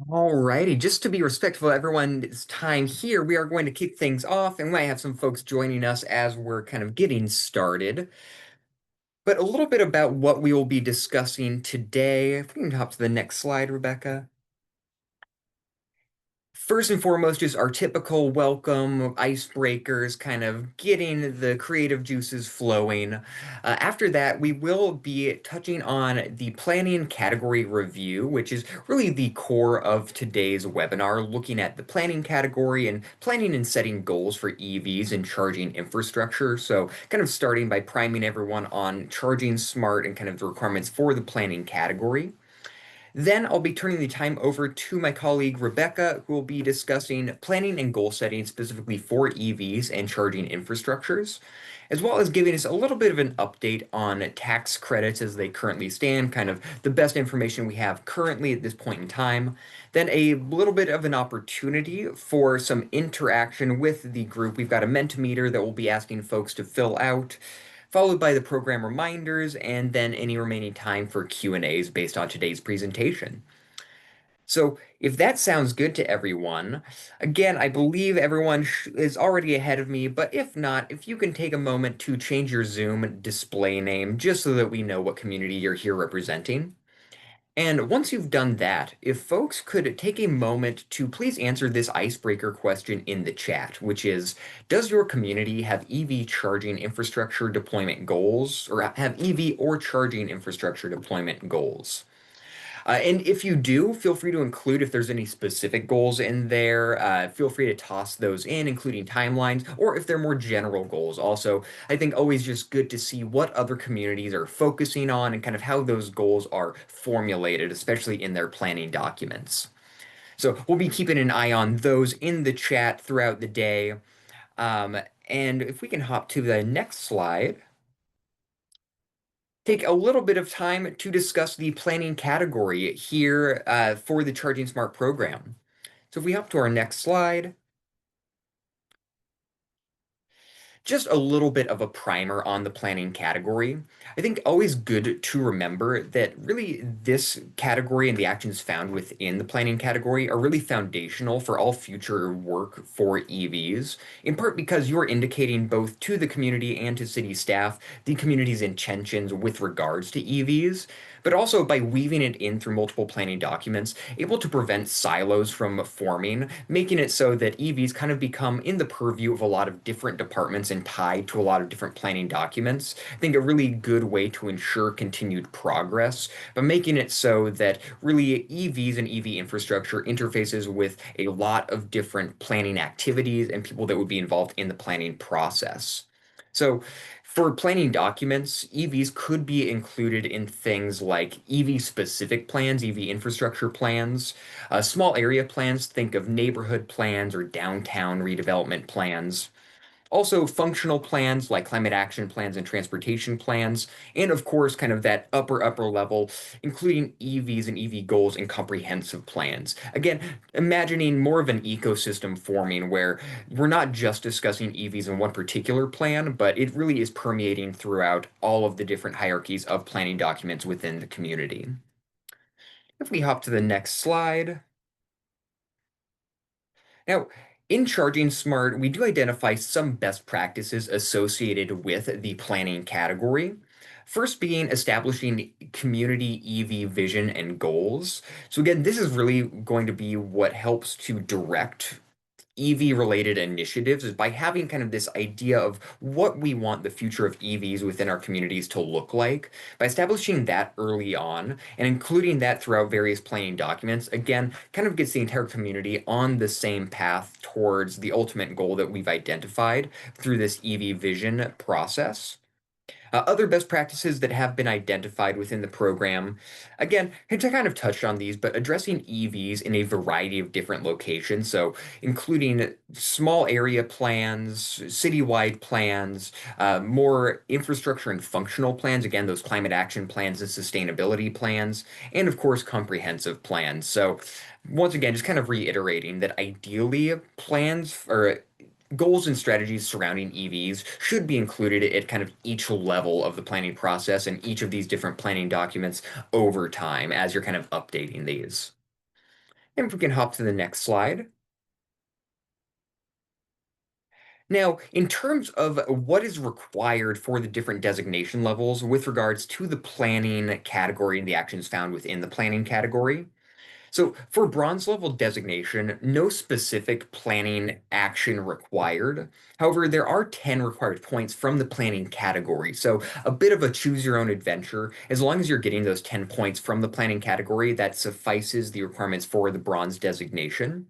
Alrighty, just to be respectful of everyone's time here, we are going to kick things off and we might have some folks joining us as we're kind of getting started. But a little bit about what we will be discussing today. If we can hop to the next slide, Rebecca. First and foremost, just our typical welcome icebreakers, kind of getting the creative juices flowing. After that, we will be touching on the planning category review, which is really the core of today's webinar, looking at the planning category and planning and setting goals for EVs and charging infrastructure. So, kind of starting by priming everyone on charging smart and kind of the requirements for the planning category. Then I'll be turning the time over to my colleague Rebecca, who will be discussing planning and goal setting specifically for EVs and charging infrastructures, as well as giving us a little bit of an update on tax credits as they currently stand, kind of the best information we have currently at this point in time. Then a little bit of an opportunity for some interaction with the group. We've got a Mentimeter that we'll be asking folks to fill out, followed by the program reminders, and then any remaining time for Q&As based on today's presentation. So if that sounds good to everyone, again, I believe everyone is already ahead of me, but if not, if you can take a moment to change your Zoom display name just so that we know what community you're here representing. And once you've done that, if folks could take a moment to please answer this icebreaker question in the chat, which is, does your community have EV charging infrastructure deployment goals, or have EV or charging infrastructure deployment goals? And if you do, feel free to include if there's any specific goals in there. Feel free to toss those in, including timelines, or if they're more general goals. Also, I think always just good to see what other communities are focusing on and kind of how those goals are formulated, especially in their planning documents. So we'll be keeping an eye on those in the chat throughout the day. Um, and if we can hop to the next slide, take a little bit of time to discuss the planning category here for the Charging Smart program. So if we hop to our next slide, just a little bit of a primer on the planning category. I think always good to remember that really this category and the actions found within the planning category are really foundational for all future work for EVs, in part because you're indicating both to the community and to city staff the community's intentions with regards to EVs, but also by weaving it in through multiple planning documents, able to prevent silos from forming, making it so that EVs kind of become in the purview of a lot of different departments and tied to a lot of different planning documents. I think a really good way to ensure continued progress, but making it so that really EVs and EV infrastructure interfaces with a lot of different planning activities and people that would be involved in the planning process. So for planning documents, EVs could be included in things like EV-specific plans, EV infrastructure plans, small area plans, think of neighborhood plans or downtown redevelopment plans. Also, functional plans like climate action plans and transportation plans, and of course, kind of that upper level, including EVs and EV goals and comprehensive plans. Again, imagining more of an ecosystem forming where we're not just discussing EVs in one particular plan, but it really is permeating throughout all of the different hierarchies of planning documents within the community. If we hop to the next slide. Now, in Charging Smart, we do identify some best practices associated with the planning category. First being establishing community EV vision and goals. So again, this is really going to be what helps to direct EV related initiatives is by having kind of this idea of what we want the future of EVs within our communities to look like. By establishing that early on and including that throughout various planning documents, again, kind of gets the entire community on the same path towards the ultimate goal that we've identified through this EV vision process. Other best practices that have been identified within the program, again, I kind of touched on these, but addressing EVs in a variety of different locations. So, including small area plans, citywide plans, more infrastructure and functional plans, again, those climate action plans and sustainability plans, and of course, comprehensive plans. So, once again, just kind of reiterating that ideally plans or goals and strategies surrounding EVs should be included at kind of each level of the planning process and each of these different planning documents over time as you're kind of updating these. And if we can hop to the next slide. Now, in terms of what is required for the different designation levels with regards to the planning category and the actions found within the planning category. So, for bronze level designation, no specific planning action required. However, there are 10 required points from the planning category. So, a bit of a choose your own adventure. As long as you're getting those 10 points from the planning category, that suffices the requirements for the bronze designation.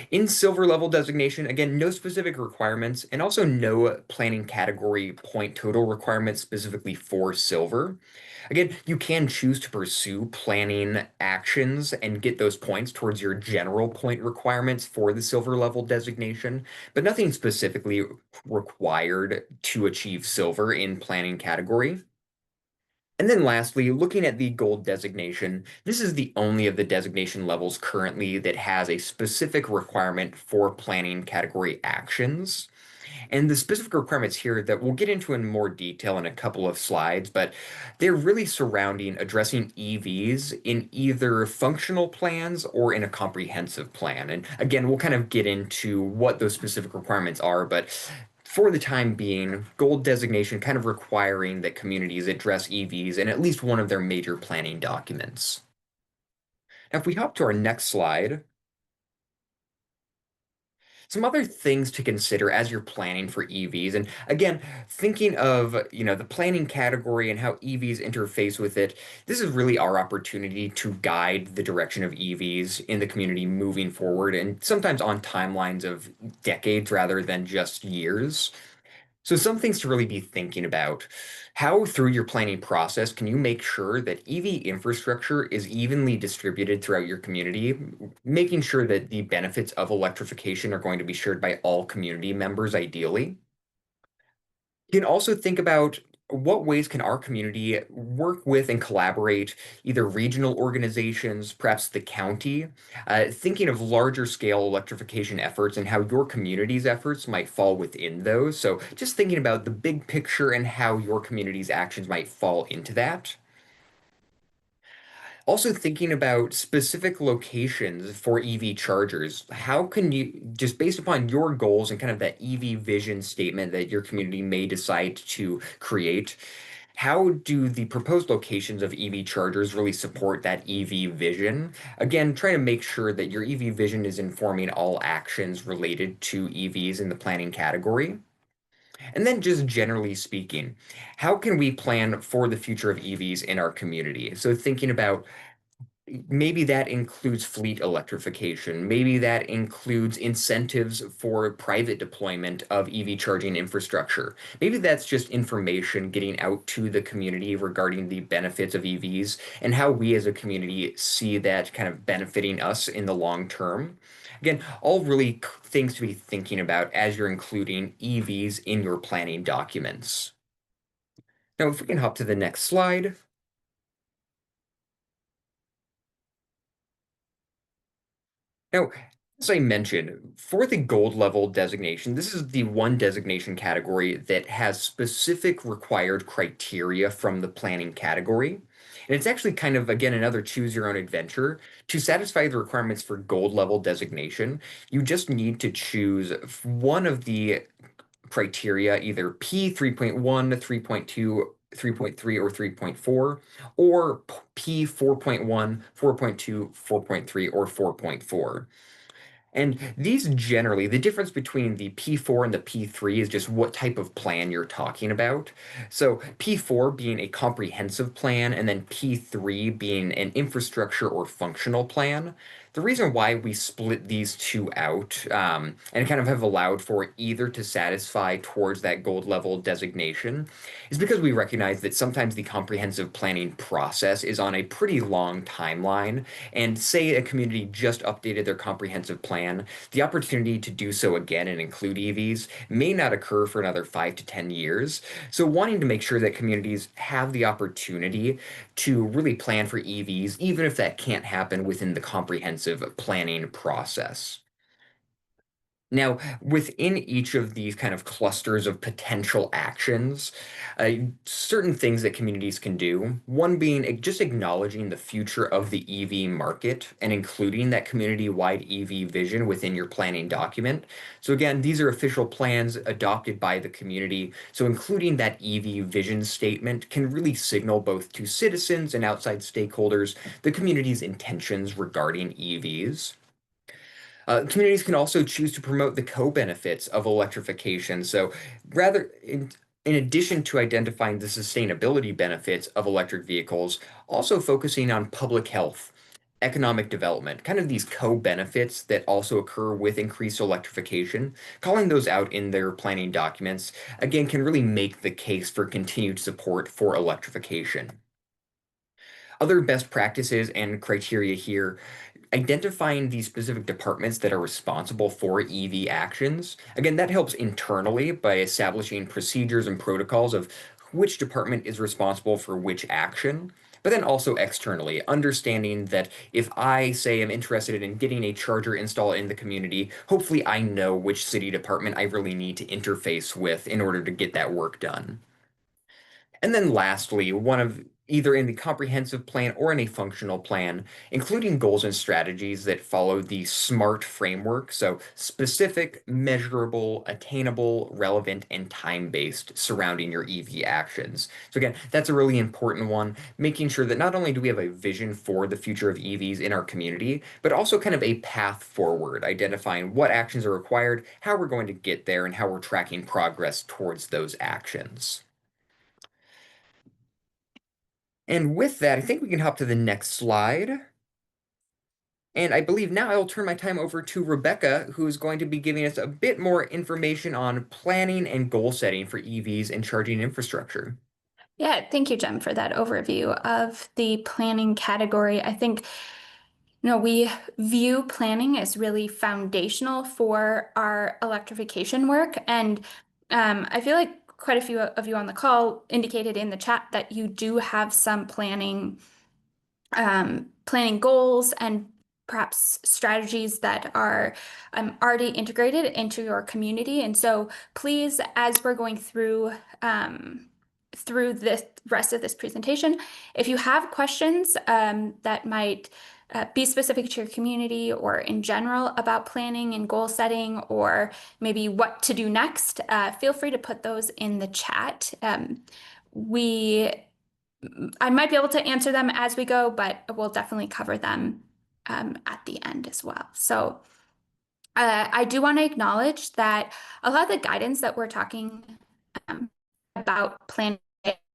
In silver level designation, again, no specific requirements and also no planning category point total requirements specifically for silver. Again, you can choose to pursue planning actions and get those points towards your general point requirements for the silver level designation, but nothing specifically required to achieve silver in planning category. And then lastly, looking at the gold designation, this is the only of the designation levels currently that has a specific requirement for planning category actions. And the specific requirements here that we'll get into in more detail in a couple of slides, but they're really surrounding addressing EVs in either functional plans or in a comprehensive plan. And again, we'll kind of get into what those specific requirements are, but for the time being, gold designation kind of requiring that communities address EVs in at least one of their major planning documents. Now, if we hop to our next slide, some other things to consider as you're planning for EVs, and again, thinking of, the planning category and how EVs interface with it, this is really our opportunity to guide the direction of EVs in the community moving forward, and sometimes on timelines of decades rather than just years. So some things to really be thinking about. How through your planning process can you make sure that EV infrastructure is evenly distributed throughout your community, making sure that the benefits of electrification are going to be shared by all community members ideally? You can also think about what ways can our community work with and collaborate either regional organizations, perhaps the county, thinking of larger scale electrification efforts and how your community's efforts might fall within those. So just thinking about the big picture and how your community's actions might fall into that. Also thinking about specific locations for EV chargers. How can you, just based upon your goals and kind of that EV vision statement that your community may decide to create, how do the proposed locations of EV chargers really support that EV vision? Again, trying to make sure that your EV vision is informing all actions related to EVs in the planning category. And then just generally speaking, how can we plan for the future of EVs in our community? So thinking about maybe that includes fleet electrification. Maybe that includes incentives for private deployment of EV charging infrastructure. Maybe that's just information getting out to the community regarding the benefits of EVs and how we as a community see that kind of benefiting us in the long term. Again, all really things to be thinking about as you're including EVs in your planning documents. Now, if we can hop to the next slide. Now, as I mentioned, for the gold level designation, this is the one designation category that has specific required criteria from the planning category. And it's actually kind of, again, another choose your own adventure. To satisfy the requirements for gold level designation, you just need to choose one of the criteria, either P 3.1, 3.2, 3.3, or 3.4, or P 4.1, 4.2, 4.3, or 4.4. And these generally, the difference between the P4 and the P3 is just what type of plan you're talking about. So P4 being a comprehensive plan, and then P3 being an infrastructure or functional plan. The reason why we split these two out and kind of have allowed for either to satisfy towards that gold level designation is because we recognize that sometimes the comprehensive planning process is on a pretty long timeline. And say a community just updated their comprehensive plan, the opportunity to do so again and include EVs may not occur for another 5 to 10 years. So, wanting to make sure that communities have the opportunity to really plan for EVs, even if that can't happen within the comprehensive planning process. Now, within each of these kind of clusters of potential actions, uh, certain things that communities can do, one being just acknowledging the future of the EV market and including that community-wide EV vision within your planning document. So again, these are official plans adopted by the community. So including that EV vision statement can really signal both to citizens and outside stakeholders the community's intentions regarding EVs. Communities can also choose to promote the co-benefits of electrification. So, rather, in addition to identifying the sustainability benefits of electric vehicles, also focusing on public health, economic development, kind of these co-benefits that also occur with increased electrification, calling those out in their planning documents, again, can really make the case for continued support for electrification. Other best practices and criteria here identifying the specific departments that are responsible for EV actions. Again, that helps internally by establishing procedures and protocols of which department is responsible for which action. But then also externally, understanding that if I say I'm interested in getting a charger installed in the community, hopefully I know which city department I really need to interface with in order to get that work done. And then lastly, one of either in the comprehensive plan or in a functional plan, including goals and strategies that follow the SMART framework. So specific, measurable, attainable, relevant, and time-based surrounding your EV actions. So again, that's a really important one, making sure that not only do we have a vision for the future of EVs in our community, but also kind of a path forward, identifying what actions are required, how we're going to get there, and how we're tracking progress towards those actions. And with that, I think we can hop to the next slide. And I believe now I will turn my time over to Rebecca, who is going to be giving us a bit more information on planning and goal setting for EVs and charging infrastructure. Yeah, thank you, Jem, for that overview of the planning category. I think, we view planning as really foundational for our electrification work. And I feel like quite a few of you on the call indicated in the chat that you do have some planning goals and perhaps strategies that are already integrated into your community. And so please, as we're going through this rest of this presentation, if you have questions that might be specific to your community or in general about planning and goal setting, or maybe what to do next, feel free to put those in the chat. We I might be able to answer them as we go, but we'll definitely cover them at the end as well. So I do want to acknowledge that a lot of the guidance that we're talking about planning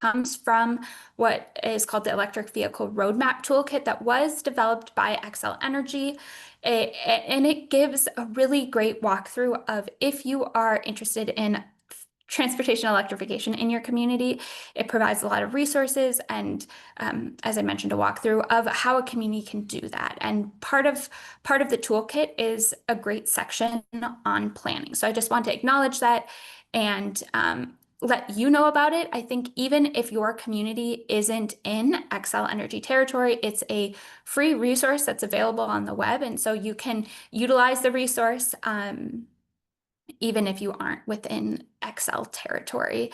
comes from what is called the Electric Vehicle Roadmap Toolkit that was developed by Xcel Energy. And it gives a really great walkthrough of if you are interested in transportation electrification in your community. It provides a lot of resources and, as I mentioned, a walkthrough of how a community can do that. And part of the toolkit is a great section on planning. So I just want to acknowledge that and let you know about it. I think even if your community isn't in Xcel Energy territory, it's a free resource that's available on the web. And so you can utilize the resource even if you aren't within Xcel territory.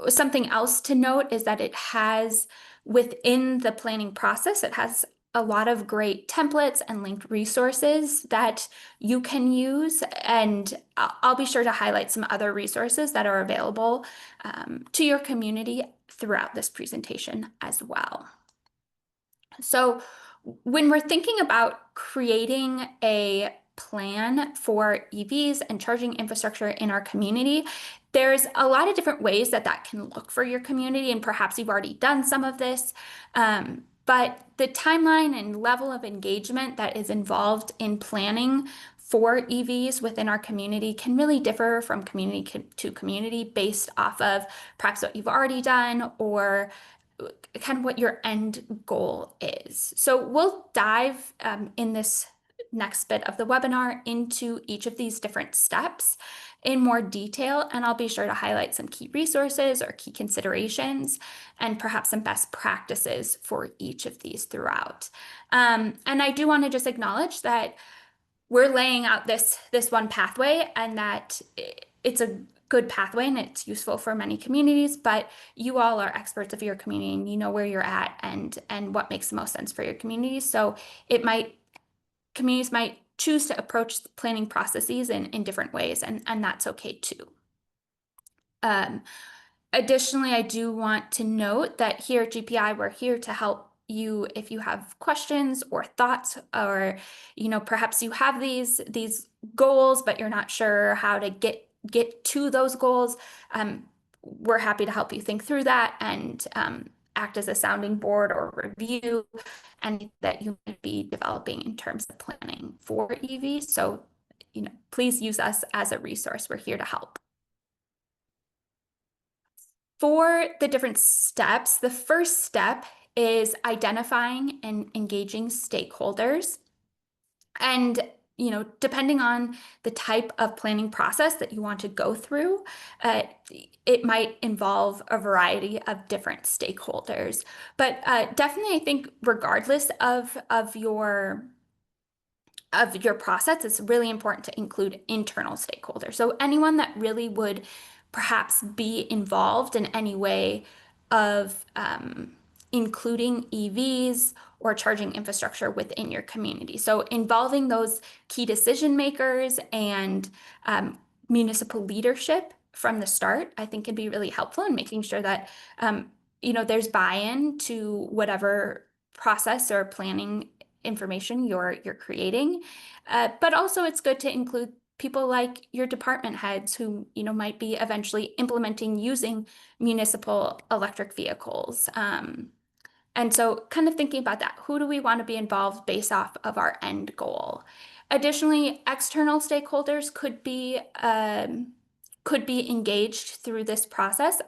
Something else to note is that it has, within the planning process, it has a lot of great templates and linked resources that you can use. And I'll be sure to highlight some other resources that are available to your community throughout this presentation as well. So when we're thinking about creating a plan for EVs and charging infrastructure in our community, there's a lot of different ways that that can look for your community, and perhaps you've already done some of this. But the timeline and level of engagement that is involved in planning for EVs within our community can really differ from community to community based off of perhaps what you've already done or kind of what your end goal is. So we'll dive in this next bit of the webinar into each of these different steps in more detail, and I'll be sure to highlight some key resources or key considerations and perhaps some best practices for each of these throughout. And I do want to just acknowledge that we're laying out this one pathway, and that it's a good pathway and it's useful for many communities, but you all are experts of your community and you know where you're at and what makes the most sense for your community. So it might communities might choose to approach planning processes in different ways, and that's okay too. Um, Additionally, I do want to note that here at GPI, we're here to help you if you have questions or thoughts, or perhaps you have these goals, but you're not sure how to get to those goals. We're happy to help you think through that and act as a sounding board or review and that you might be developing in terms of planning for EV. So, please use us as a resource. We're here to help. For the different steps, the first step is identifying and engaging stakeholders. And, depending on the type of planning process that you want to go through, uh, it might involve a variety of different stakeholders. But definitely, I think regardless of your process, it's really important to include internal stakeholders. So anyone that really would perhaps be involved in any way of including EVs or charging infrastructure within your community. So involving those key decision makers and municipal leadership from the start, I think can be really helpful in making sure that there's buy-in to whatever process or planning information you're creating. But also it's good to include people like your department heads who, might be eventually implementing using municipal electric vehicles. And so kind of thinking about that, who do we want to be involved based off of our end goal? Additionally, external stakeholders could be engaged through this process.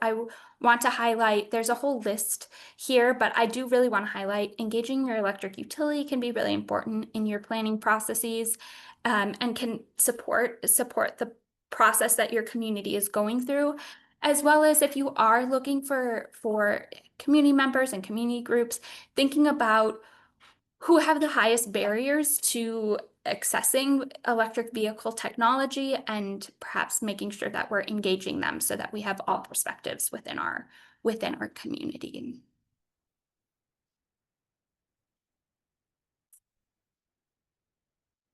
Want to highlight, there's a whole list here, but I do really want to highlight engaging your electric utility can be really important in your planning processes, and can support the process that your community is going through, as well as if you are looking for community members and community groups, thinking about who have the highest barriers to accessing electric vehicle technology and perhaps making sure that we're engaging them so that we have all perspectives within our community.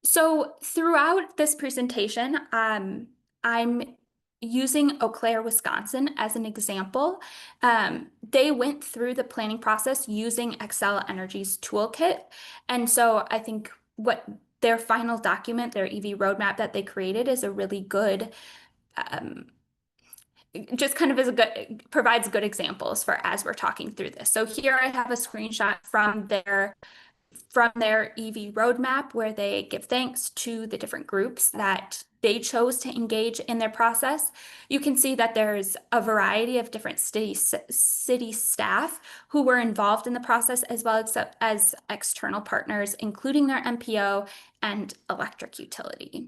So throughout this presentation, I'm using Eau Claire, Wisconsin as an example. They went through the planning process using Xcel Energy's toolkit. And so I think what their final document, their EV roadmap that they created is a really good, um, just kind of provides good examples for as we're talking through this. So here I have a screenshot from their EV roadmap where they give thanks to the different groups that they chose to engage in their process. You can see that there's a variety of different city staff who were involved in the process, as well as external partners, including their MPO and electric utility.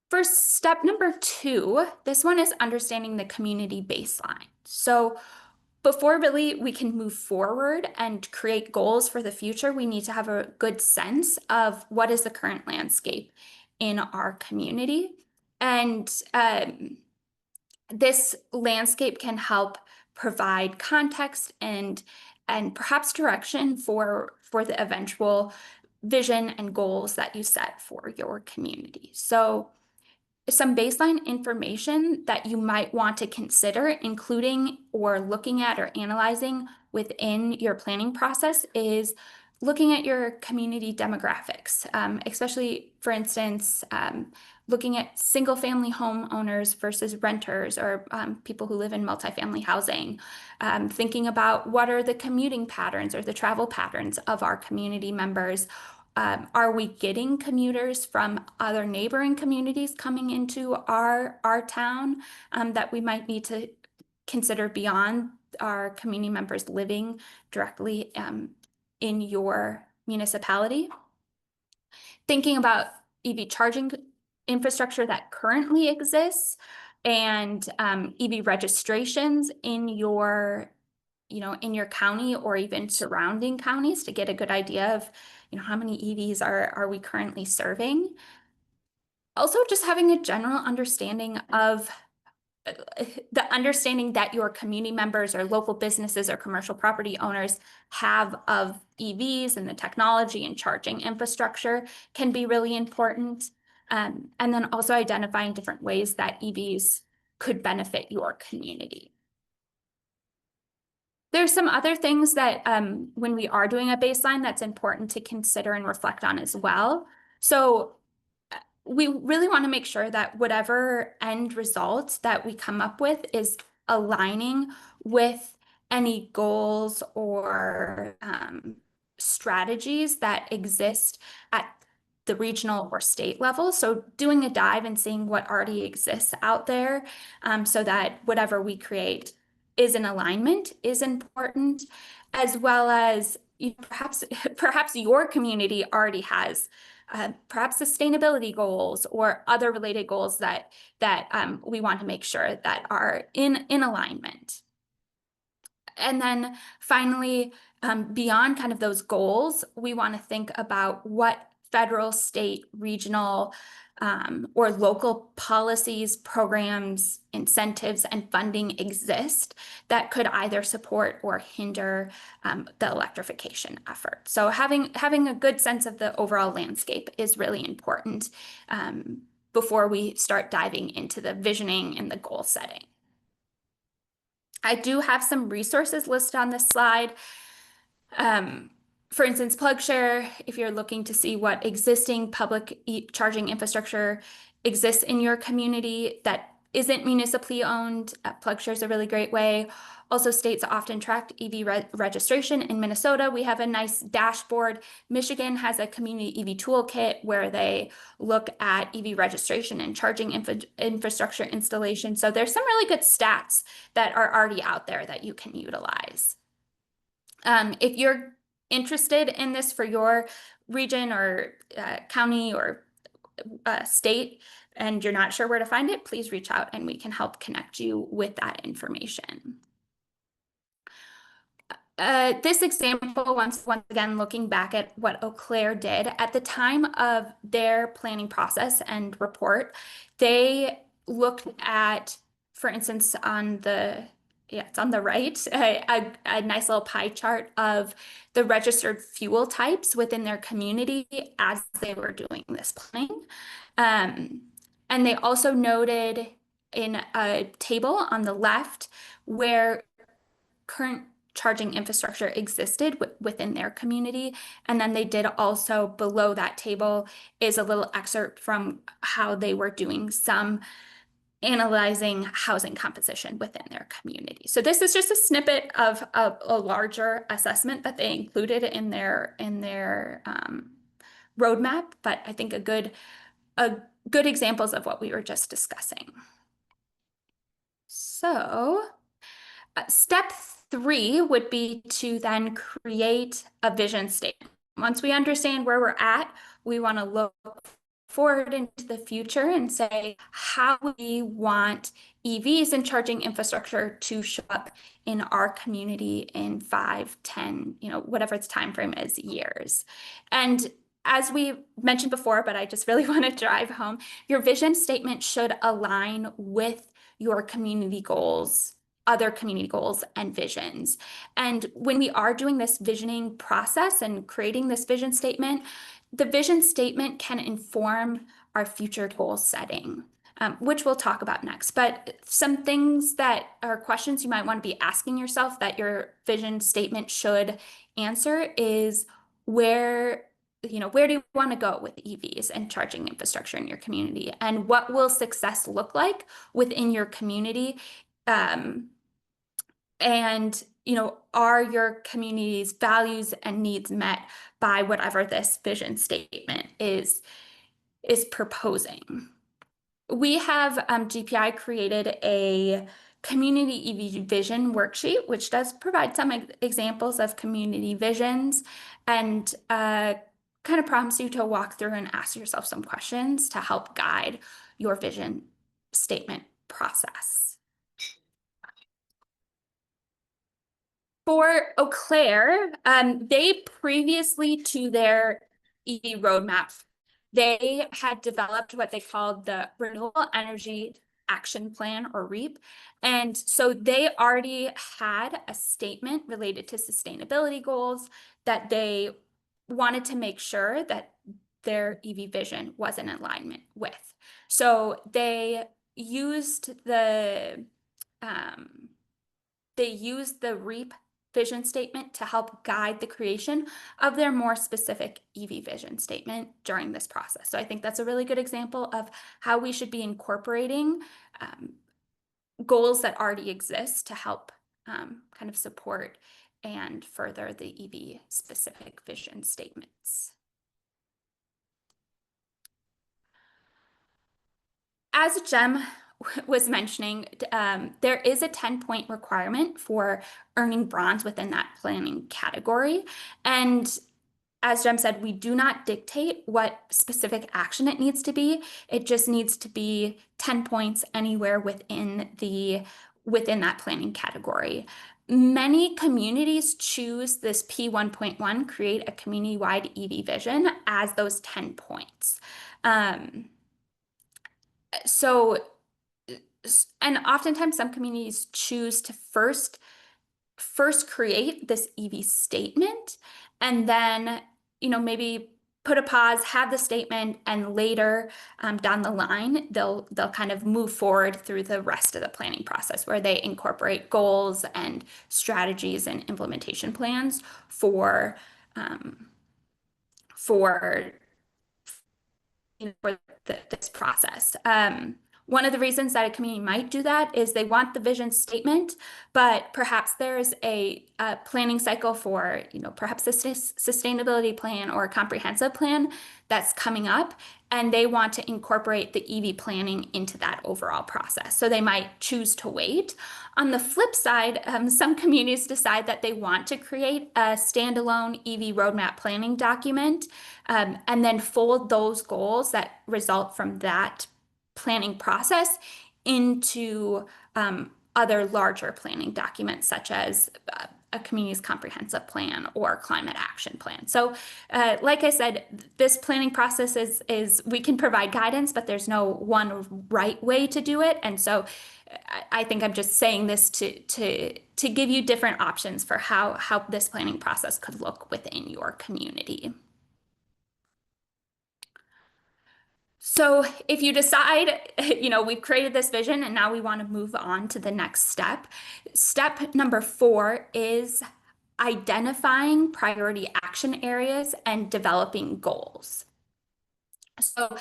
For step number 2, this one is understanding the community baseline. So before really we can move forward and create goals for the future, we need to have a good sense of what is the current landscape in our community. And this landscape can help provide context and perhaps direction for the eventual vision and goals that you set for your community. So some baseline information that you might want to consider including or looking at or analyzing within your planning process is looking at your community demographics, especially, for instance, looking at single-family homeowners versus renters or people who live in multifamily housing, thinking about what are the commuting patterns or the travel patterns of our community members. Are we getting commuters from other neighboring communities coming into our town that we might need to consider beyond our community members living directly in your municipality? Thinking about EV charging infrastructure that currently exists and EV registrations in your in your county or even surrounding counties to get a good idea of, how many EVs are we currently serving. Also, just having a general understanding of the understanding that your community members or local businesses or commercial property owners have of EVs and the technology and charging infrastructure can be really important. And then also identifying different ways that EVs could benefit your community. There's some other things that when we are doing a baseline that's important to consider and reflect on as well. So we really want to make sure that whatever end result that we come up with is aligning with any goals or strategies that exist at the regional or state level. So doing a dive and seeing what already exists out there, so that whatever we create is in alignment is important, as well as perhaps your community already has perhaps sustainability goals or other related goals that we want to make sure that are in alignment. And then finally, beyond kind of those goals, we want to think about what federal, state, regional, or local policies, programs, incentives, and funding exist that could either support or hinder the electrification effort. So having a good sense of the overall landscape is really important before we start diving into the visioning and the goal setting. I do have some resources listed on this slide. For instance, PlugShare, if you're looking to see what existing public charging infrastructure exists in your community that isn't municipally owned, PlugShare is a really great way. Also, states often track EV registration. In Minnesota, we have a nice dashboard. Michigan has a community EV toolkit where they look at EV registration and charging infrastructure installation. So there's some really good stats that are already out there that you can utilize. If you're interested in this for your region or county or state, and you're not sure where to find it, please reach out and we can help connect you with that information. This example, once again, looking back at what Eau Claire did, at the time of their planning process and report, they looked at, for instance, it's on the right, a nice little pie chart of the registered fuel types within their community as they were doing this planning. And they also noted in a table on the left where current charging infrastructure existed within their community. And then they did also, below that table is a little excerpt from how they were doing some analyzing housing composition within their community. So this is just a snippet of a larger assessment that they included in their roadmap, but I think a good examples of what we were just discussing. So step 3 would be to then create a vision statement. Once we understand where we're at, we want to look forward into the future and say how we want EVs and charging infrastructure to show up in our community in 5, 10, whatever its time frame is, years. And as we mentioned before, but I just really want to drive home, your vision statement should align with your community goals, other community goals and visions. And when we are doing this visioning process and creating this vision statement, the vision statement can inform our future goal setting, which we'll talk about next. But some things that are questions you might want to be asking yourself that your vision statement should answer is where do you want to go with EVs and charging infrastructure in your community? And what will success look like within your community? And are your community's values and needs met by whatever this vision statement is proposing? We have GPI created a community EV vision worksheet, which does provide some examples of community visions and kind of prompts you to walk through and ask yourself some questions to help guide your vision statement process. For Eau Claire, they previously to their EV roadmap, they had developed what they called the Renewable Energy Action Plan, or REAP. And so they already had a statement related to sustainability goals that they wanted to make sure that their EV vision was in alignment with. So used the um, they used the REAP vision statement to help guide the creation of their more specific EV vision statement during this process. So I think that's a really good example of how we should be incorporating um, goals that already exist to help kind of support and further the EV specific vision statements. As Jem was mentioning, there is a 10-point requirement for earning bronze within that planning category. And as Jem said, we do not dictate what specific action it needs to be. It just needs to be 10 points anywhere within that planning category. Many communities choose this P1.1, create a community-wide EV vision, as those 10 points. So and oftentimes some communities choose to first create this EV statement, and then maybe put a pause, have the statement, and later down the line they'll kind of move forward through the rest of the planning process, where they incorporate goals and strategies and implementation plans um, for for this process. One of the reasons that a community might do that is they want the vision statement, but perhaps there's a planning cycle for, perhaps a sustainability plan or a comprehensive plan that's coming up, and they want to incorporate the EV planning into that overall process. So they might choose to wait. On the flip side, some communities decide that they want to create a standalone EV roadmap planning document, and then fold those goals that result from that planning process into other larger planning documents, such as a community's comprehensive plan or climate action plan. So, like I said, this planning process is we can provide guidance, but there's no one right way to do it. And so, I think I'm just saying this to give you different options for how this planning process could look within your community. So if you decide, we've created this vision and now we want to move on to the next step. Step number 4 is identifying priority action areas and developing goals. So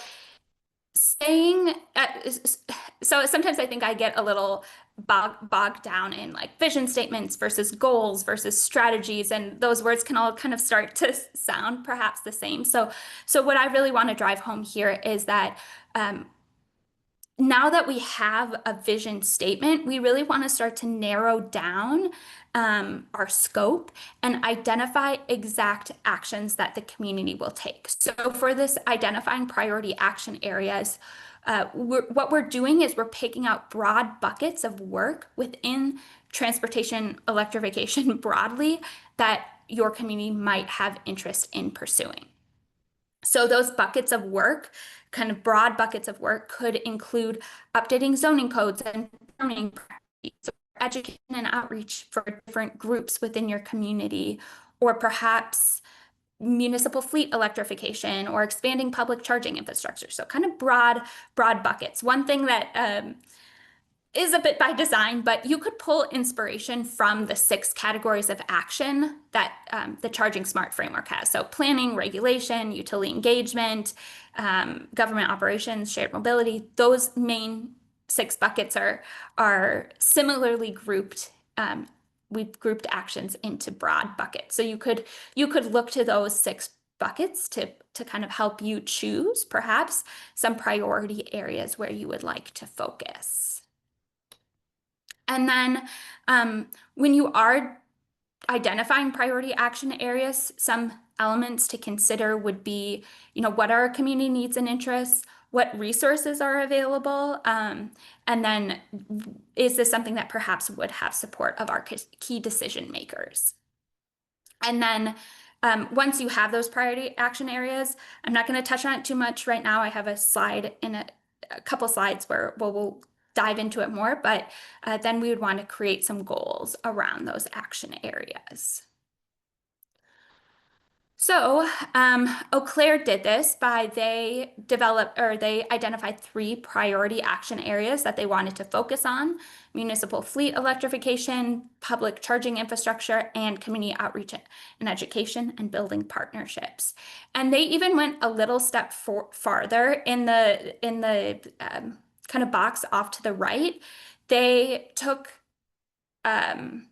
saying, so sometimes I think I get a little bogged down in like vision statements versus goals versus strategies, and those words can all kind of start to sound perhaps the same. So what I really want to drive home here is that now that we have a vision statement, we really want to start to narrow down our scope and identify exact actions that the community will take. So for this identifying priority action areas, what we're doing is we're picking out broad buckets of work within transportation electrification broadly that your community might have interest in pursuing. So those buckets of work, kind of broad buckets of work, could include updating zoning codes and zoning practices, education and outreach for different groups within your community, or perhaps municipal fleet electrification or expanding public charging infrastructure. So kind of broad buckets. One thing that is a bit by design, but you could pull inspiration from the 6 categories of action that the Charging Smart framework has. So planning, regulation, utility engagement, government operations, shared mobility. Those main 6 buckets are similarly grouped. We've grouped actions into broad buckets. So you could look to those 6 buckets to kind of help you choose perhaps some priority areas where you would like to focus. And then when you are identifying priority action areas, some elements to consider would be, what are our community needs and interests? what resources are available, and then is this something that perhaps would have support of our key decision makers? And then once you have those priority action areas, I'm not going to touch on it too much right now. I have a slide in a couple slides where we'll dive into it more, but then we would want to create some goals around those action areas. So, Eau Claire did this by they identified three priority action areas that they wanted to focus on: municipal fleet electrification, public charging infrastructure, and community outreach and education and building partnerships. And they even went a little step farther in the kind of box off to the right. They took um,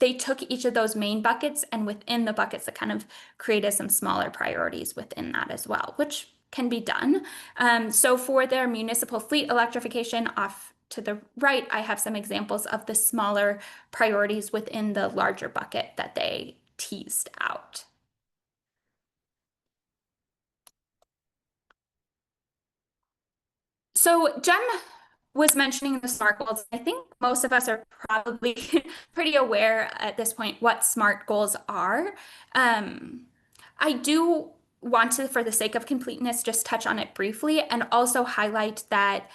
they took each of those main buckets, and within the buckets that kind of created some smaller priorities within that as well, which can be done. So for their municipal fleet electrification off to the right, I have some examples of the smaller priorities within the larger bucket that they teased out. So Jem was mentioning the SMART goals. I think most of us are probably pretty aware at this point what SMART goals are. Um, I do want to, for the sake of completeness, just touch on it briefly and also highlight that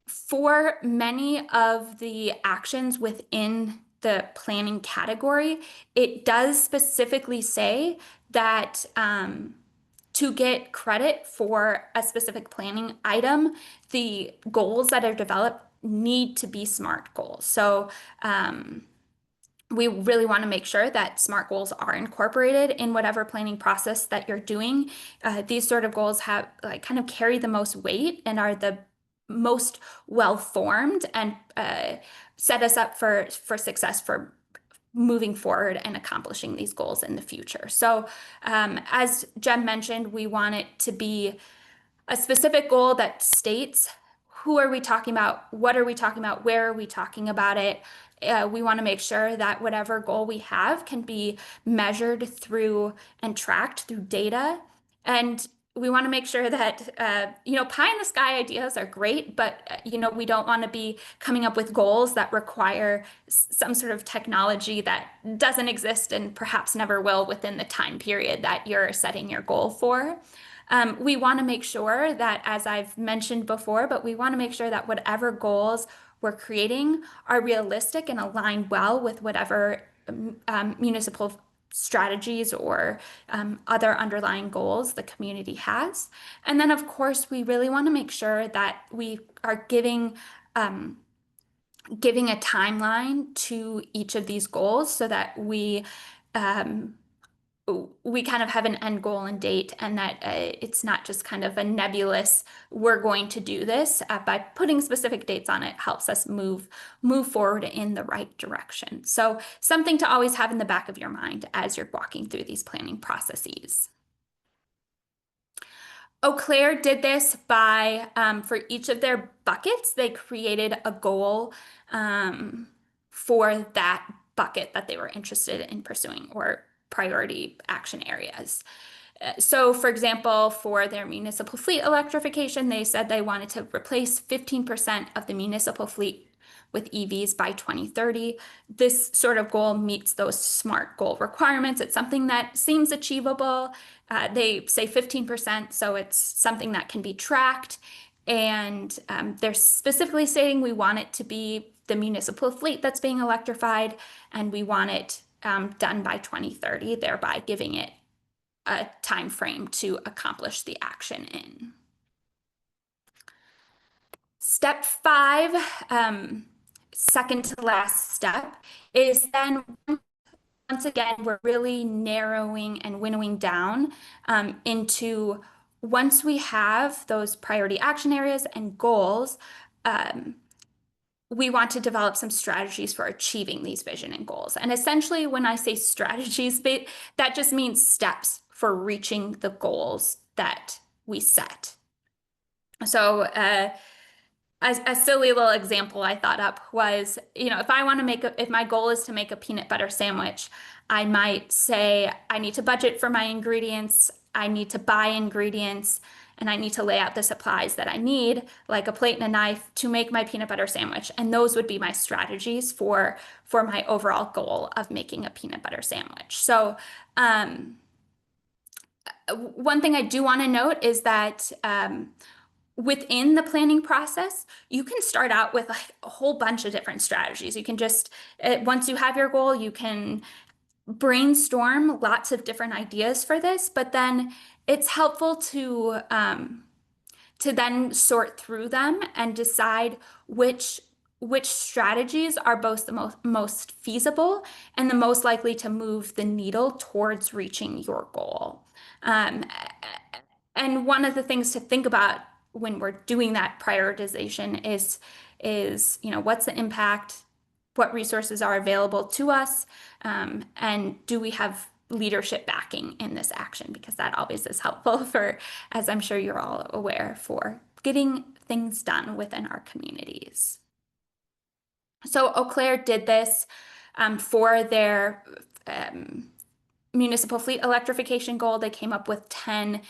for many of the actions within the planning category, it does specifically say that to get credit for a specific planning item, the goals that are developed need to be SMART goals. So we really want to make sure that SMART goals are incorporated in whatever planning process that you're doing. These sort of goals have like kind of carry the most weight and are the most well formed and set us up for success for moving forward and accomplishing these goals in the future. So, as Jem mentioned, we want it to be a specific goal that states who are we talking about, what are we talking about, where are we talking about it. We want to make sure that whatever goal we have can be measured through and tracked through data. And we want to make sure that, pie in the sky ideas are great, but, we don't want to be coming up with goals that require some sort of technology that doesn't exist and perhaps never will within the time period that you're setting your goal for. We want to make sure that, as I've mentioned before, but we want to make sure that whatever goals we're creating are realistic and align well with whatever municipal strategies or other underlying goals the community has. And then, of course, we really want to make sure that we are giving a timeline to each of these goals so that um, we kind of have an end goal and date, and that it's not just kind of a nebulous, we're going to do this. By putting specific dates on it helps us move forward in the right direction. So something to always have in the back of your mind as you're walking through these planning processes. Eau Claire did this by, for each of their buckets, they created a goal for that bucket that they were interested in pursuing or priority action areas. So, for example, for their municipal fleet electrification, they said they wanted to replace 15% of the municipal fleet with EVs by 2030. This sort of goal meets those SMART goal requirements. It's something that seems achievable. They say 15%, so it's something that can be tracked. And they're specifically stating we want it to be the municipal fleet that's being electrified, and we want it done by 2030, thereby giving it a time frame to accomplish the action in. Step 5, second to last step, is then once again, we're really narrowing and winnowing down into once we have those priority action areas and goals, we want to develop some strategies for achieving these vision and goals. And essentially, when I say strategies, that just means steps for reaching the goals that we set. So, a silly little example I thought up was, if my goal is to make a peanut butter sandwich, I might say I need to budget for my ingredients, I need to buy ingredients, and I need to lay out the supplies that I need, like a plate and a knife, to make my peanut butter sandwich. And those would be my strategies for my overall goal of making a peanut butter sandwich. So, one thing I do want to note is that within the planning process, you can start out with like a whole bunch of different strategies. You can just, once you have your goal, you can brainstorm lots of different ideas for this, but then it's helpful to then sort through them and decide which strategies are both the most feasible and the most likely to move the needle towards reaching your goal. Um, and one of the things to think about when we're doing that prioritization is, what's the impact? What resources are available to us? And do we have leadership backing in this action? Because that always is helpful for, as I'm sure you're all aware, for getting things done within our communities. So Eau Claire did this for their municipal fleet electrification goal. They came up with 10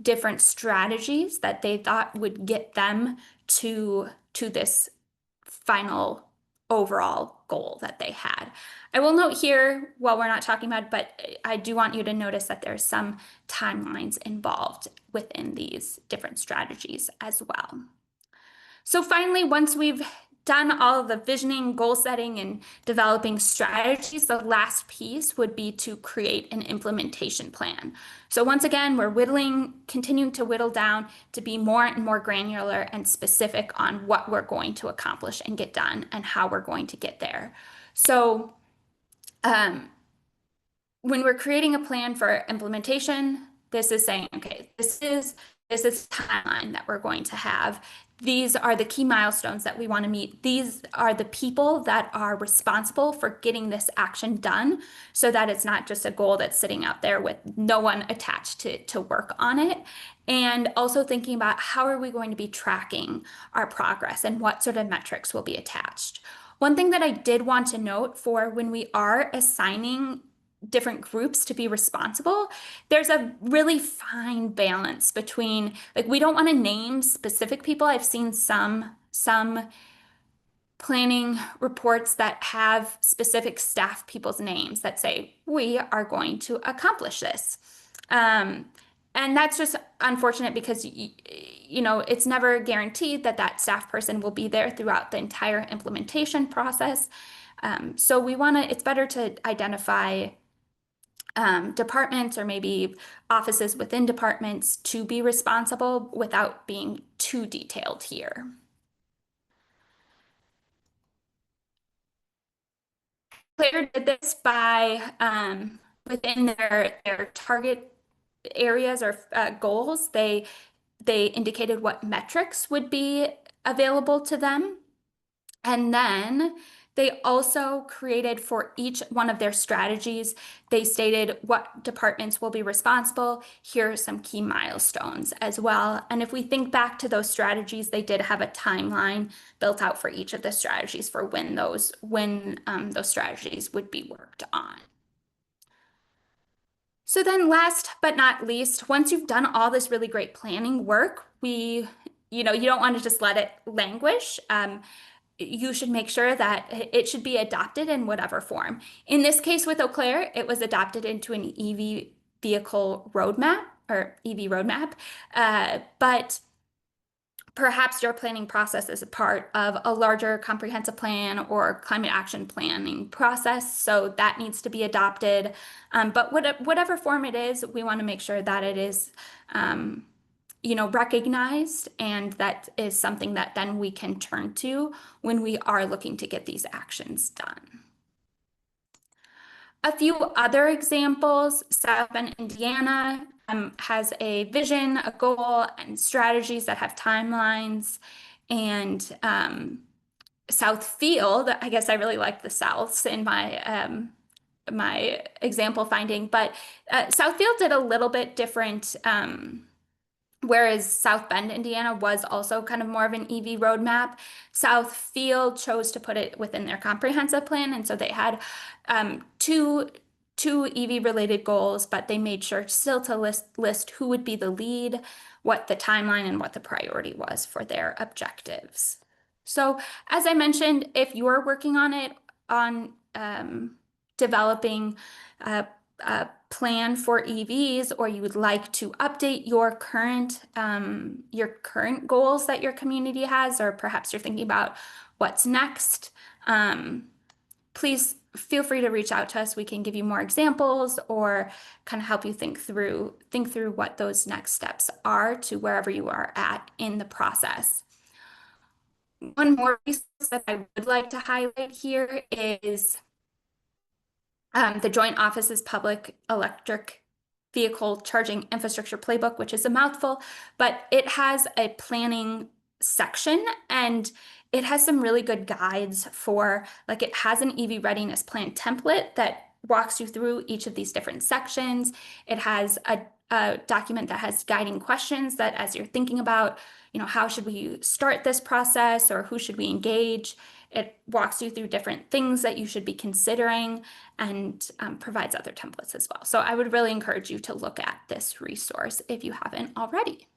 different strategies that they thought would get them to this final overall goal that they had. I will note here, while we're not talking about it, but I do want you to notice that there's some timelines involved within these different strategies as well. So finally, once we've done all of the visioning, goal setting, and developing strategies, the last piece would be to create an implementation plan. So once again, we're continuing to whittle down to be more and more granular and specific on what we're going to accomplish and get done and how we're going to get there. So um, when we're creating a plan for implementation, this is saying, okay, this is timeline that we're going to have. These are the key milestones that we want to meet. These are the people that are responsible for getting this action done so that it's not just a goal that's sitting out there with no one attached to work on it. And also thinking about how are we going to be tracking our progress and what sort of metrics will be attached. One thing that I did want to note for when we are assigning different groups to be responsible, there's a really fine balance between, like, we don't want to name specific people. I've seen some planning reports that have specific staff people's names that say we are going to accomplish this. And that's just unfortunate because it's never guaranteed that that staff person will be there throughout the entire implementation process. So it's better to identify departments or maybe offices within departments to be responsible without being too detailed here. Claire did this by within their target areas or goals. They indicated what metrics would be available to them. And then they also created for each one of their strategies, they stated what departments will be responsible. Here are some key milestones as well. And if we think back to those strategies, they did have a timeline built out for each of the strategies for when those strategies would be worked on. So then last but not least, once you've done all this really great planning work, you don't want to just let it languish. You should make sure that it should be adopted in whatever form. In this case with Eau Claire, it was adopted into an EV vehicle roadmap or EV roadmap, but perhaps your planning process is a part of a larger comprehensive plan or climate action planning process, so that needs to be adopted. But whatever form it is, we want to make sure that it is recognized, and that is something that then we can turn to when we are looking to get these actions done. A few other examples: South Bend, Indiana has a vision, a goal, and strategies that have timelines. And Southfield, I guess I really like the Souths in my example finding, but Southfield did a little bit different. Whereas South Bend, Indiana was also kind of more of an EV roadmap, Southfield chose to put it within their comprehensive plan. And so they had two two EV related goals, but they made sure still to list who would be the lead, what the timeline and what the priority was for their objectives. So as I mentioned, if you're working on it, on developing a plan for EVs, or you would like to update your current goals that your community has, or perhaps you're thinking about what's next, please feel free to reach out to us. We can give you more examples or kind of help you think through what those next steps are to wherever you are at in the process. One more resource that I would like to highlight here is the Joint Office's Public Electric Vehicle Charging Infrastructure Playbook, which is a mouthful, but it has a planning section and it has some really good guides for, like, it has an EV readiness plan template that walks you through each of these different sections. It has a document that has guiding questions that, as you're thinking about, how should we start this process or who should we engage, it walks you through different things that you should be considering and provides other templates as well. So I would really encourage you to look at this resource if you haven't already.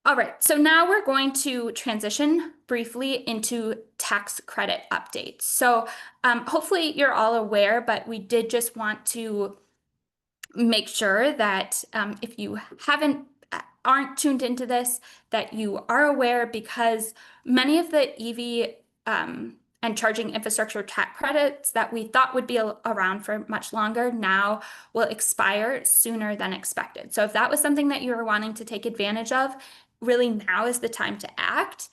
All right, so now we're going to transition briefly into tax credit updates. So hopefully you're all aware, but we did just want to make sure that if you aren't tuned into this, that you are aware, because many of the EV and charging infrastructure tax credits that we thought would be around for much longer now will expire sooner than expected. So if that was something that you were wanting to take advantage of, really now is the time to act.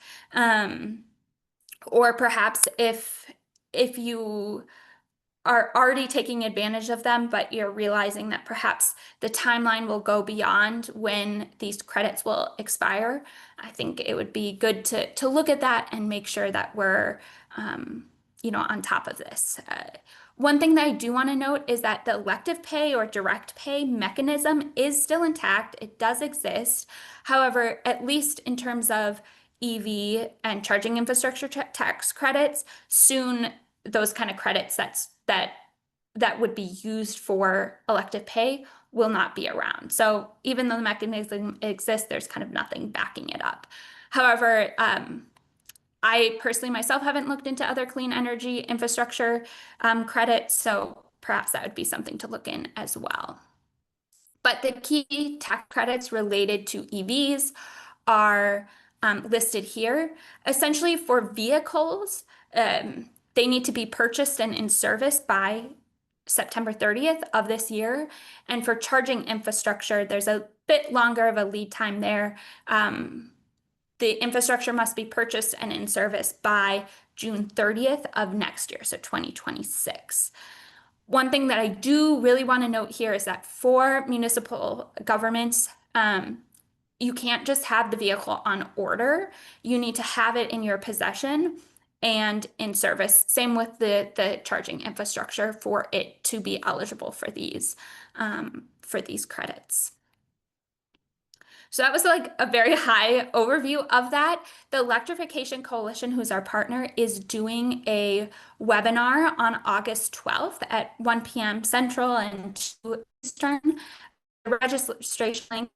Or perhaps if you are already taking advantage of them, but you're realizing that perhaps the timeline will go beyond when these credits will expire, I think it would be good to look at that and make sure that we're on top of this. One thing that I do want to note is that the elective pay or direct pay mechanism is still intact. It does exist. However, at least in terms of EV and charging infrastructure tax credits, soon those kind of credits that would be used for elective pay will not be around. So even though the mechanism exists, there's kind of nothing backing it up. However, I personally myself haven't looked into other clean energy infrastructure credits, so perhaps that would be something to look in as well. But the key tax credits related to EVs are listed here. Essentially, for vehicles, they need to be purchased and in service by September 30th of this year. And for charging infrastructure, there's a bit longer of a lead time there. The infrastructure must be purchased and in service by June 30th of next year, so 2026. One thing that I do really want to note here is that for municipal governments, you can't just have the vehicle on order. You need to have it in your possession and in service. Same with the charging infrastructure for it to be eligible for these credits. So that was like a very high overview of that. The Electrification Coalition, who's our partner, is doing a webinar on August 12th at 1 p.m. Central and 2 Eastern. The registration link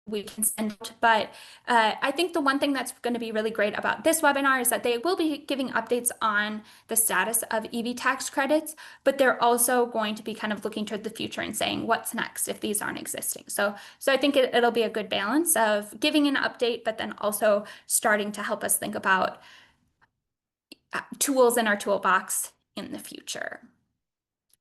we can send out, but I think the one thing that's going to be really great about this webinar is that they will be giving updates on the status of EV tax credits, but they're also going to be kind of looking toward the future and saying what's next if these aren't existing. So I think it'll be a good balance of giving an update, but then also starting to help us think about tools in our toolbox in the future.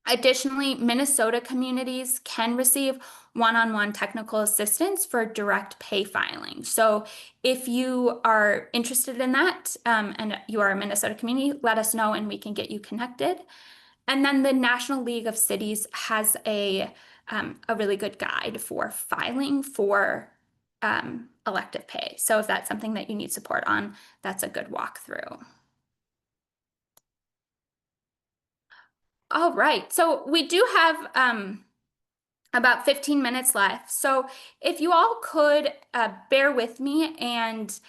Additionally, Minnesota communities can receive one-on-one technical assistance for direct pay filing. So if you are interested in that and you are a Minnesota community, let us know and we can get you connected. And then the National League of Cities has a really good guide for filing for elective pay. So if that's something that you need support on, that's a good walkthrough. All right, so we do have about 15 minutes left. So if you all could bear with me and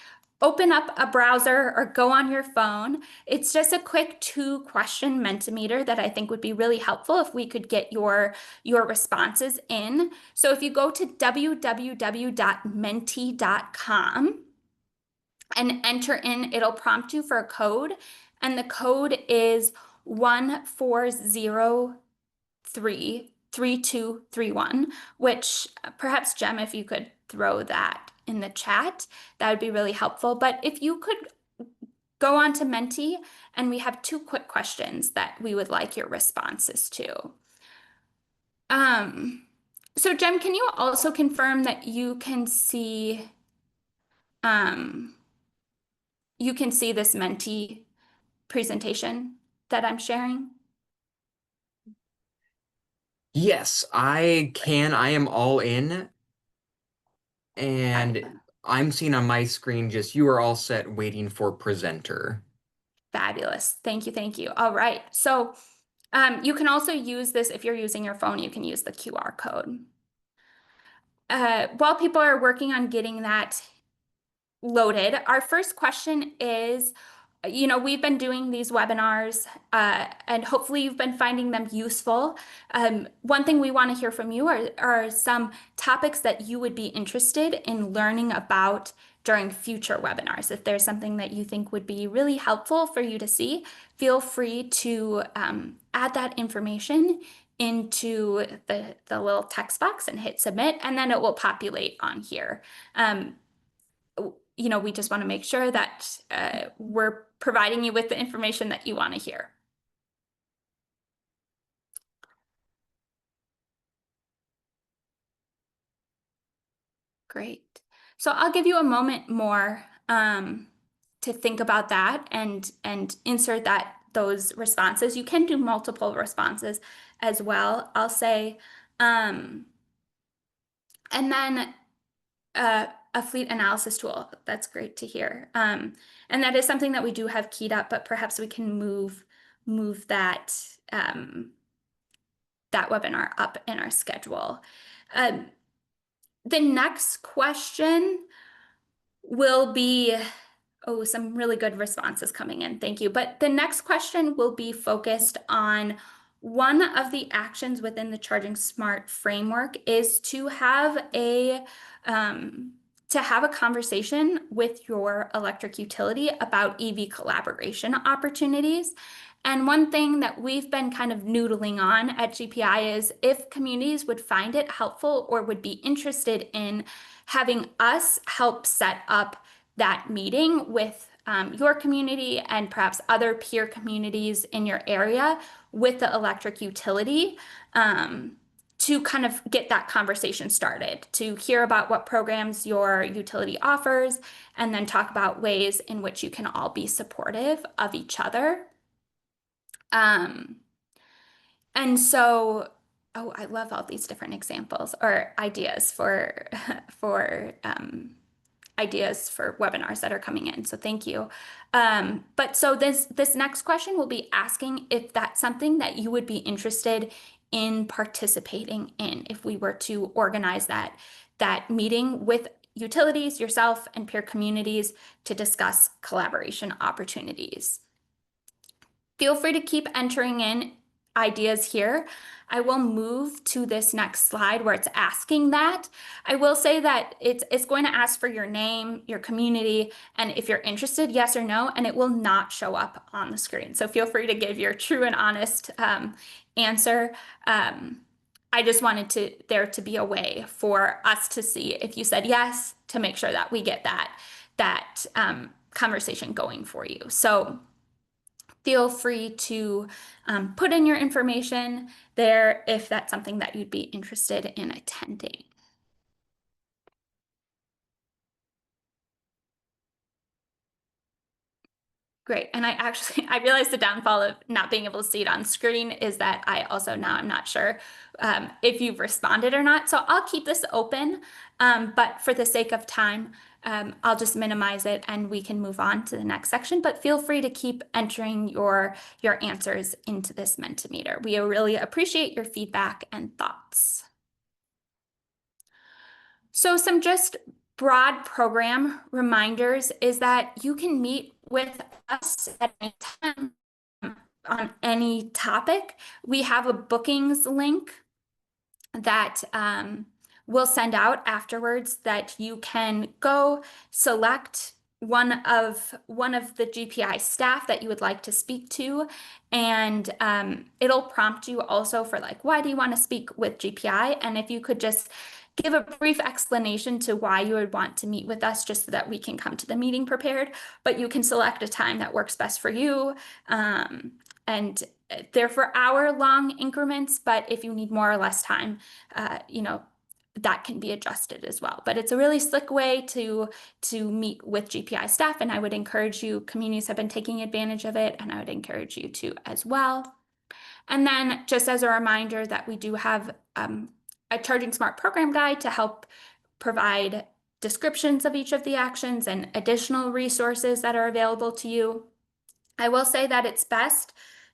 open up a browser or go on your phone. It's just a quick 2-question Mentimeter that I think would be really helpful if we could get your responses in. So if you go to www.menti.com and enter in, it'll prompt you for a code, and the code is 1403231, which perhaps Jem, if you could throw that in the chat, that would be really helpful. But if you could go on to Menti, and we have 2 quick questions that we would like your responses to. Um, so Jem, can you also confirm that um, you can see this Menti presentation that I'm sharing? Yes, I can. I am all in, and I'm seeing on my screen just you are all set waiting for presenter. Fabulous. Thank you. Thank you. All right. So you can also use this if you're using your phone, you can use the QR code. While people are working on getting that loaded, our first question is, we've been doing these webinars, and hopefully you've been finding them useful. One thing we want to hear from you are some topics that you would be interested in learning about during future webinars. If there's something that you think would be really helpful for you to see, feel free to add that information into the little text box and hit submit, and then it will populate on here. Um, we just want to make sure that we're providing you with the information that you want to hear. Great. So I'll give you a moment more to think about that and insert those responses. You can do multiple responses as well, I'll say. And then a fleet analysis tool. That's great to hear. And that is something that we do have keyed up, but perhaps we can move that webinar up in our schedule. The next question will be, oh, some really good responses coming in. Thank you. But the next question will be focused on one of the actions within the Charging Smart framework is to have a conversation with your electric utility about EV collaboration opportunities. And one thing that we've been kind of noodling on at GPI is if communities would find it helpful or would be interested in having us help set up that meeting with your community and perhaps other peer communities in your area with the electric utility, to kind of get that conversation started, to hear about what programs your utility offers, and then talk about ways in which you can all be supportive of each other. And so, oh, I love all these different examples or ideas for for ideas for webinars that are coming in. So thank you. But so this next question will be asking if that's something that you would be interested in participating in if we were to organize that meeting with utilities, yourself, and peer communities to discuss collaboration opportunities. Feel free to keep entering in ideas here. I will move to this next slide where it's asking that. I will say that it's going to ask for your name, your community, and if you're interested, yes or no, and it will not show up on the screen. So feel free to give your true and honest answer. I just wanted there to be a way for us to see if you said yes, to make sure that we get that conversation going for you. So feel free to put in your information there if that's something that you'd be interested in attending. Great. And I realized the downfall of not being able to see it on screen is that I also now I'm not sure if you've responded or not. So I'll keep this open, but for the sake of time, I'll just minimize it and we can move on to the next section. But feel free to keep entering your answers into this Mentimeter. We really appreciate your feedback and thoughts. So some just broad program reminders is that you can meet with us at any time on any topic. We have a bookings link that we'll send out afterwards that you can go select one of the GPI staff that you would like to speak to, and it'll prompt you also for like, why do you want to speak with GPI? And if you could just give a brief explanation to why you would want to meet with us, just so that we can come to the meeting prepared. But you can select a time that works best for you. And they're for hour-long increments, but if you need more or less time, you know, that can be adjusted as well. But it's a really slick way to meet with GPI staff, and I would encourage you, communities have been taking advantage of it, and I would encourage you to as well. And then just as a reminder that we do have a Charging Smart program guide to help provide descriptions of each of the actions and additional resources that are available to you. I will say that it's best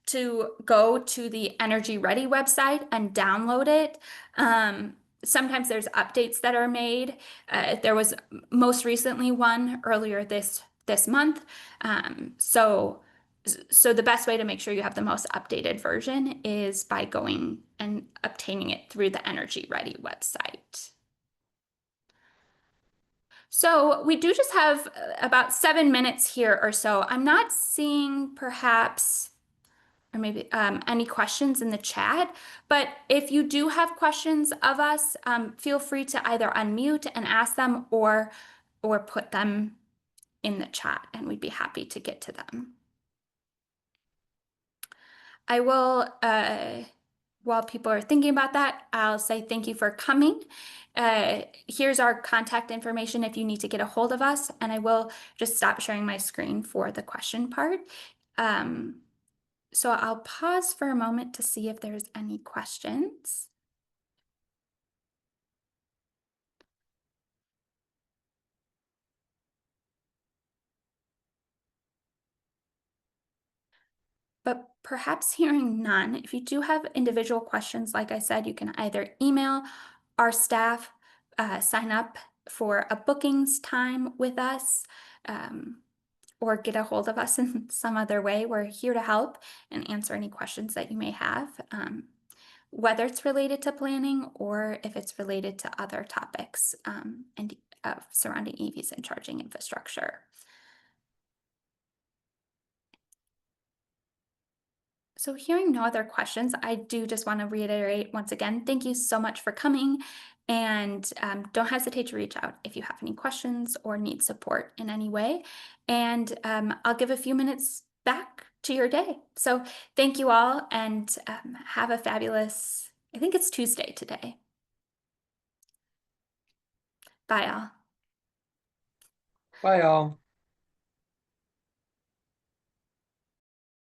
to go to the Energy Ready website and download it. Sometimes there's updates that are made. There was most recently one earlier this month. So the best way to make sure you have the most updated version is by going and obtaining it through the Energy Ready website. So we do just have about 7 minutes here or so. I'm not seeing perhaps, or maybe any questions in the chat, but if you do have questions of us, feel free to either unmute and ask them or put them in the chat, and we'd be happy to get to them. I will, while people are thinking about that, I'll say thank you for coming. Here's our contact information if you need to get a hold of us, and I will just stop sharing my screen for the question part. So I'll pause for a moment to see if there's any questions. But perhaps hearing none, if you do have individual questions, like I said, you can either email our staff, sign up for a bookings time with us, or get a hold of us in some other way. We're here to help and answer any questions that you may have, whether it's related to planning or if it's related to other topics and surrounding EVs and charging infrastructure. So hearing no other questions, I do just want to reiterate once again, thank you so much for coming, and don't hesitate to reach out if you have any questions or need support in any way. And I'll give a few minutes back to your day. So thank you all, and have a fabulous, I think it's Tuesday today. Bye all. Bye, all.